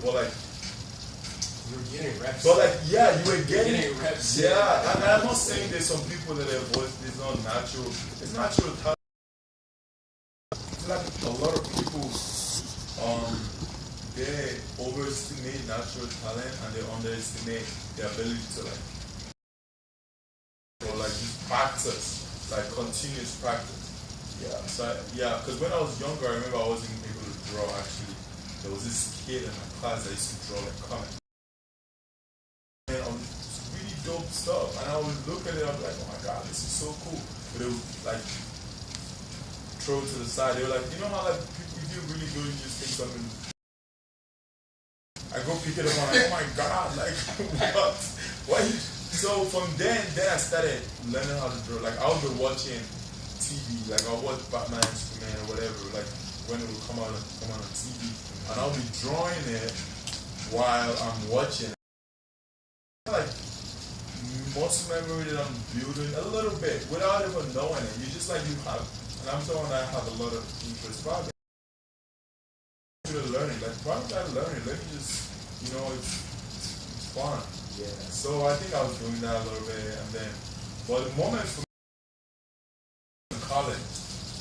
but like, you were getting reps. but like, yeah, you were getting reps. Yeah, and I'm not saying there's some people that their voice is not natural. It's natural talent. It's like a lot of people, they overestimate natural talent and they underestimate the ability to like, or like just practice, like continuous practice. Yeah, so because when I was younger, I remember I wasn't able to draw actually. There was this kid in my class that used to draw like comics. And really dope stuff. And I would look at it, I'd be like, oh my god, this is so cool. But it would like throw it to the side. They were like, you know how like people, if you're really good, you just think something. I go pick it up and I'm like, oh my god, like what? Why? So from then I started learning how to draw. Like I would be watching TV, like I'll watch Batman, Superman, or whatever, like when it would come on TV, and I'll be drawing it while I'm watching it. Like muscle memory that I'm building a little bit without even knowing it. You just like you have, and I'm someone that have a lot of interest about it. Learning, like part of that learning, let me just, it's fun. Yeah. So I think I was doing that a little bit, and then, but the moment for me in college,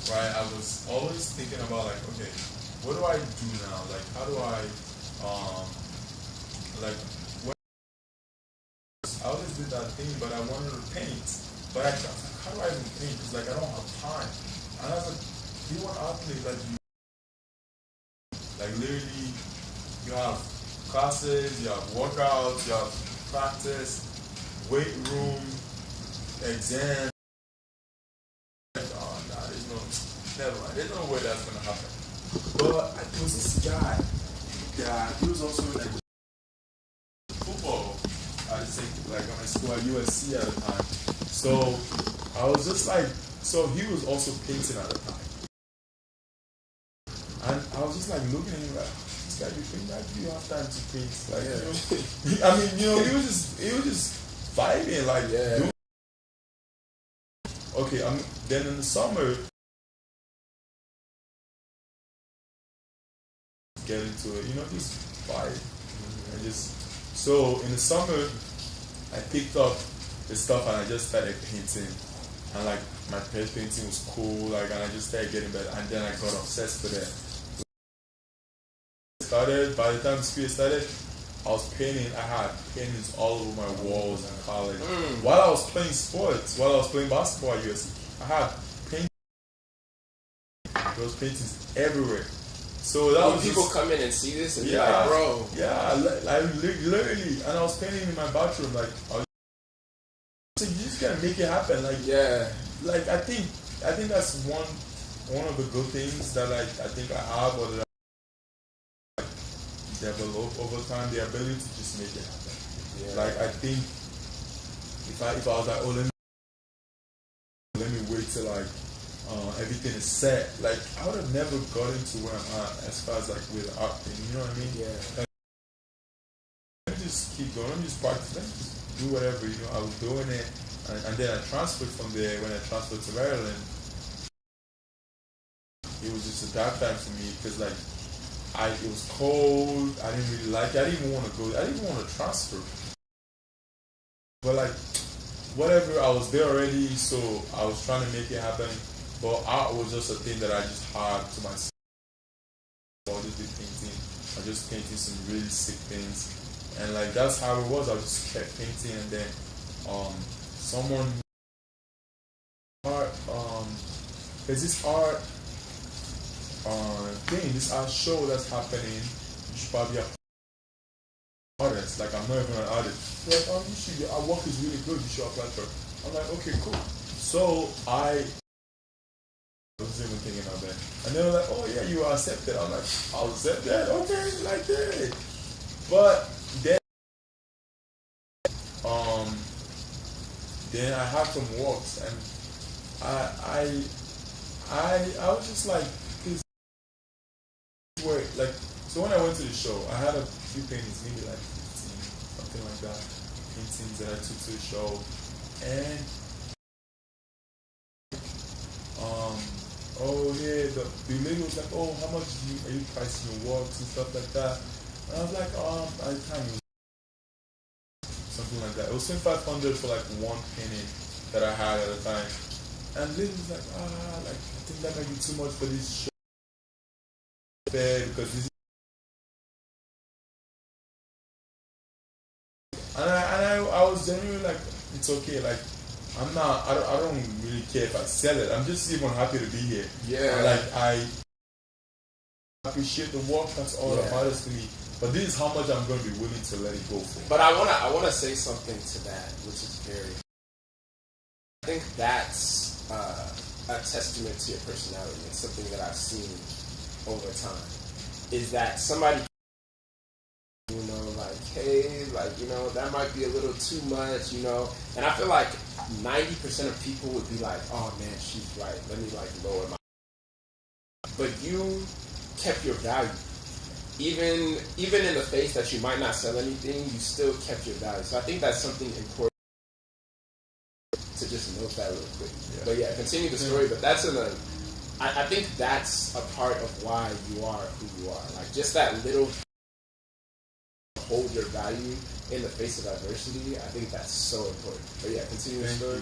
right, I was always thinking about like, okay, what do I do now? Like, how do I, like, when I always did that thing, but I wanted to paint, but I was like, how do I even paint? It's like I don't have time, and I was like, you want athletes like you. Like literally, you have classes, you have workouts, you have practice, weight room, exam. Oh, nah, never mind. There's no way that's gonna happen. But there was this guy that he was also like football. I think like on my school at USC at the time. So I was just like, so he was also painting at the time. And I was just like looking at him like, this guy, you think that you have time to paint? Like, I mean, he was just vibing, like, yeah. Okay, then in the summer, get into it, just vibe. And so in the summer, I picked up the stuff and I just started painting. And like, my pet painting was cool, like, and I just started getting better. And then I got obsessed with it. By the time school started, I was painting. I had paintings all over my walls in college. While I was playing sports, while I was playing basketball at USC, I had paintings. There was paintings everywhere. So that was people come in and see this and be like, bro. Yeah, like literally, and I was painting in my bathroom. Like, so you just gotta make it happen. Like, yeah, like I think that's one of the good things that like I think I have, or that develop over time, the ability to just make it happen. Yeah. Like I think if I was like, oh let me wait till like everything is set, like I would have never gotten to where I'm at as far as like with art thing, you know what I mean? Yeah. Like, let me just keep going, let me just practice, let me just do whatever, I was doing it, and then I transferred from there. When I transferred to Maryland, it was just a dark time for me because like it was cold. I didn't really like it. I didn't even want to go. I didn't even want to transfer. But like, whatever, I was there already, so I was trying to make it happen. But art was just a thing that I just had to myself. I just did painting. I just painted some really sick things, and like that's how it was. I just kept painting, and then someone there's this art thing, this art show that's happening. You should probably be an artist. Like, I'm not even an artist. They're like, our work is really good, you should apply for it. I'm like, okay, cool. So I wasn't even thinking of that. And they were like, oh yeah, you are accepted. I'm like, I'll accept that, okay, like that. But then I had some walks, and I was just like, wait, like, so when I went to the show, I had a few paintings, maybe like 15, something like that, paintings that I took to the show, and oh yeah, the lady was like, oh, how much are you pricing your works and stuff like that, And I was like, I can't use something like that. It was 500 for like one penny that I had at the time. And Lily was like, like I think that might be too much for this show because this. And I was genuinely like, it's okay. Like I don't really care if I sell it. I'm just even happy to be here. Yeah. And like I appreciate the work. That's all that matters to me. But this is how much I'm going to be willing to let it go for. But I wanna say something to that, which is very. I think that's a testament to your personality and something that I've seen over time. Is that somebody, like, hey, like, that might be a little too much, And I feel like 90% of people would be like, oh man, she's right. Let me like lower my. But you kept your value. Even in the face that you might not sell anything, you still kept your value. So I think that's something important to just note that real quick. Yeah. But yeah, continue the story. But that's I think that's a part of why you are who you are. Like just that little hold your value in the face of adversity. I think that's so important. But yeah, continue the story.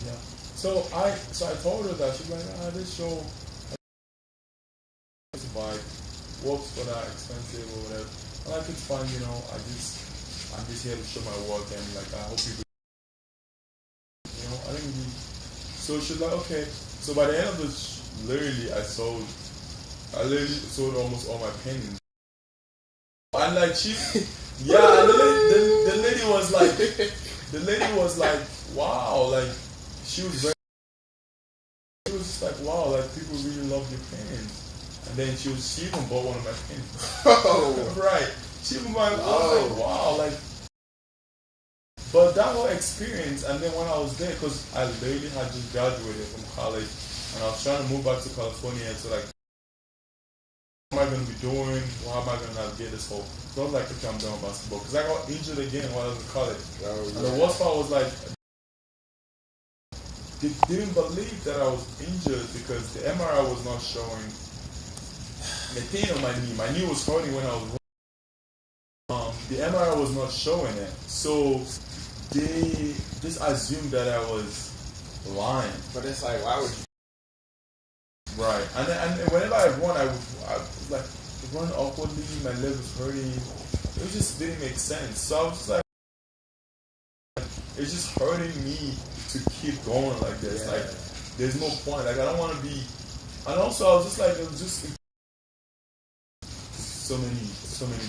Yeah. So I told her that. She's like, this show is like works for that expensive or whatever. And like it's fun, I'm just here to show my work and like I hope people I think so she's like, okay. So by the end of this literally I literally sold almost all my paintings. And like the lady was like wow, like she was just like wow, like people really love your paintings. And then she even bought one of my paintings. Oh. Right. She even bought I was like wow, like but that whole experience, and then when I was there, because I literally had just graduated from college, and I was trying to move back to California, so like, what am I going to be doing? How am I going to navigate this whole? So I was like, okay, I'm done with basketball, because I got injured again while I was in college. Oh, yeah. And the worst part was like, they didn't believe that I was injured because the MRI was not showing the pain on my knee. My knee was hurting when I was running. The MRI was not showing it, so they just assumed that I was lying. But it's like, why would you? Right. And whenever I run, I would like run awkwardly, my leg was hurting. It just didn't make sense. So I was just like, it's just hurting me to keep going like this. Yeah. Like, there's no point. Like, I don't want to be. And also, I was just like, it was just so many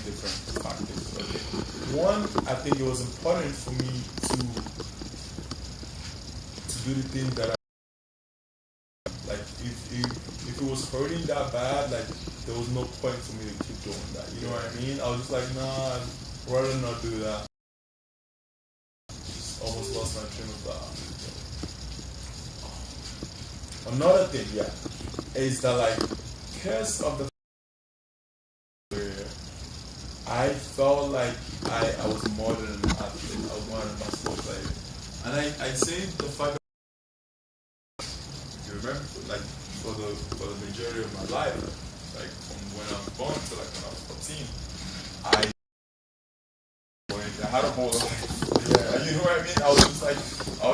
different factors. Okay. One, I think it was important for me to do the thing that I like. If it was hurting that bad, like there was no point for me to keep doing that. You know what I mean? I was just like, nah, I'd rather not do that. Just almost lost my train of thought. Another thing, is that like because of the I felt like I was more than an athlete. I was more than a basketball player. And I'd say the fact that you remember, like for the majority of my life, like from when I was born to like when I was 14, I had a whole life. Yeah. You know what I mean? I was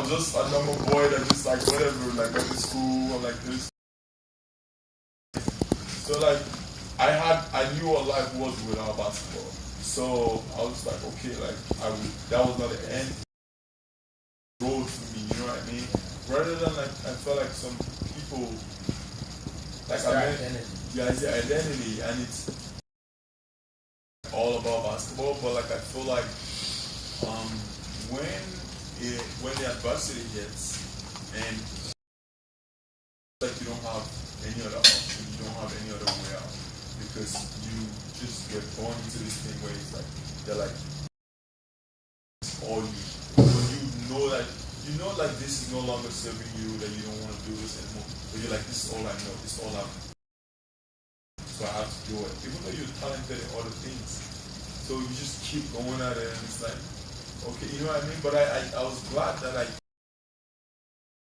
just a normal boy that just like whatever, like went to school, I'm like this. So like I knew what life was without basketball. So I was like, okay, like that was not the end road for me, you know what I mean? Rather than like I felt like some people like it's their identity. Yeah, it's their identity and it's all about basketball, but like I feel like when the adversity hits and like you don't have any other option, you don't have any other way out. Because you just get born into this thing where it's like they're like all you. When you know like this is no longer serving you, that you don't want to do this anymore. But you're like, this is all I know, this is all I've. So I have to do it, even though you're talented in other things. So you just keep going at it, and it's like, okay, you know what I mean. But I was glad that I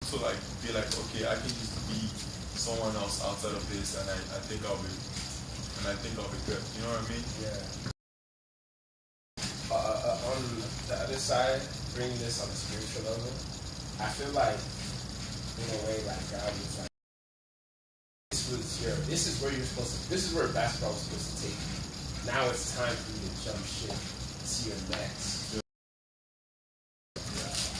also like be like, okay, I can just be someone else outside of this, and I think I'll be good. You know what I mean? Yeah. this side, bringing this on a spiritual level, I feel like, in a way, like God was like, this is where you're supposed to, this is where basketball was supposed to take you. Now it's time for you to jump ship to your next.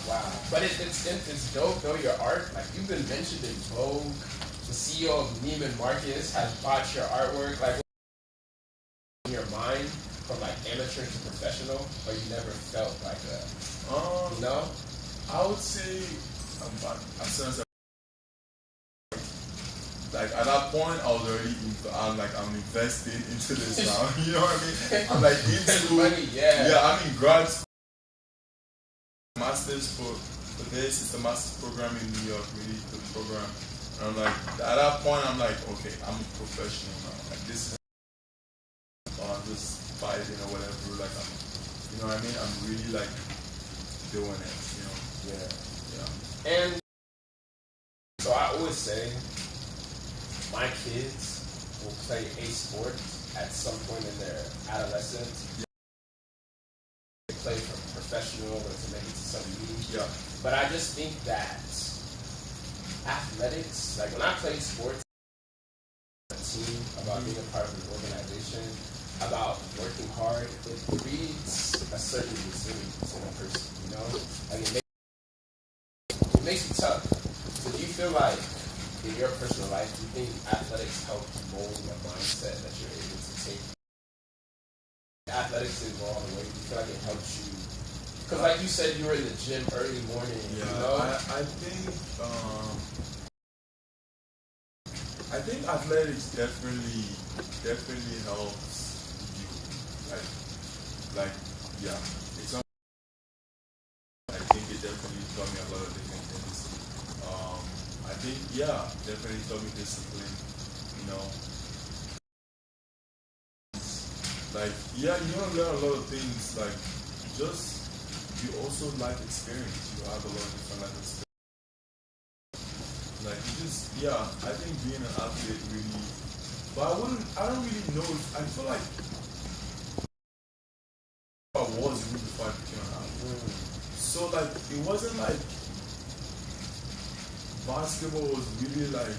Wow. But it's dope though, your art. Like, you've been mentioned in Vogue. The CEO of Neiman Marcus has bought your artwork. Like, in your mind, from like amateur to professional, or you never felt like that? You know? I would say, as soon as like at that point, I was already I'm investing into this now. You know what I mean? I'm like in school. Money, yeah. Yeah, I'm in grad school. Masters for this. It's a master's program in New York, really good program. And I'm like, at that point, I'm like, okay, I'm a professional now. Like, this is I'm just fighting or whatever. Like, I'm, you know what I mean? I'm really like doing it. You know? Yeah. And so I always say, my kids will play a sport at some point in their adolescence. Yeah. They play from professional or to make it to some league. Yeah. But I just think that athletics, like when I played sports, a team, about being a part of an organization, about working hard, it breeds a certain resilience in a person, you know? Like it makes you tough. So do you feel like in your personal life, do you think athletics help mold your mindset that you're able to take? Athletics didn't go all the way. Do you feel like it helps you? Because like you said, you were in the gym early morning. Yeah, you know? I think athletics definitely helps you. Like yeah. It's not, I think it definitely taught me a lot of different things. I think, yeah, definitely taught me discipline, you know. Like, yeah, you don't learn a lot of things, like, you also life experience. You have a lot of different life experience. Like, I think being an athlete really, but I don't really know, I feel like I was really before I became an athlete. So, like, it wasn't like, basketball was really like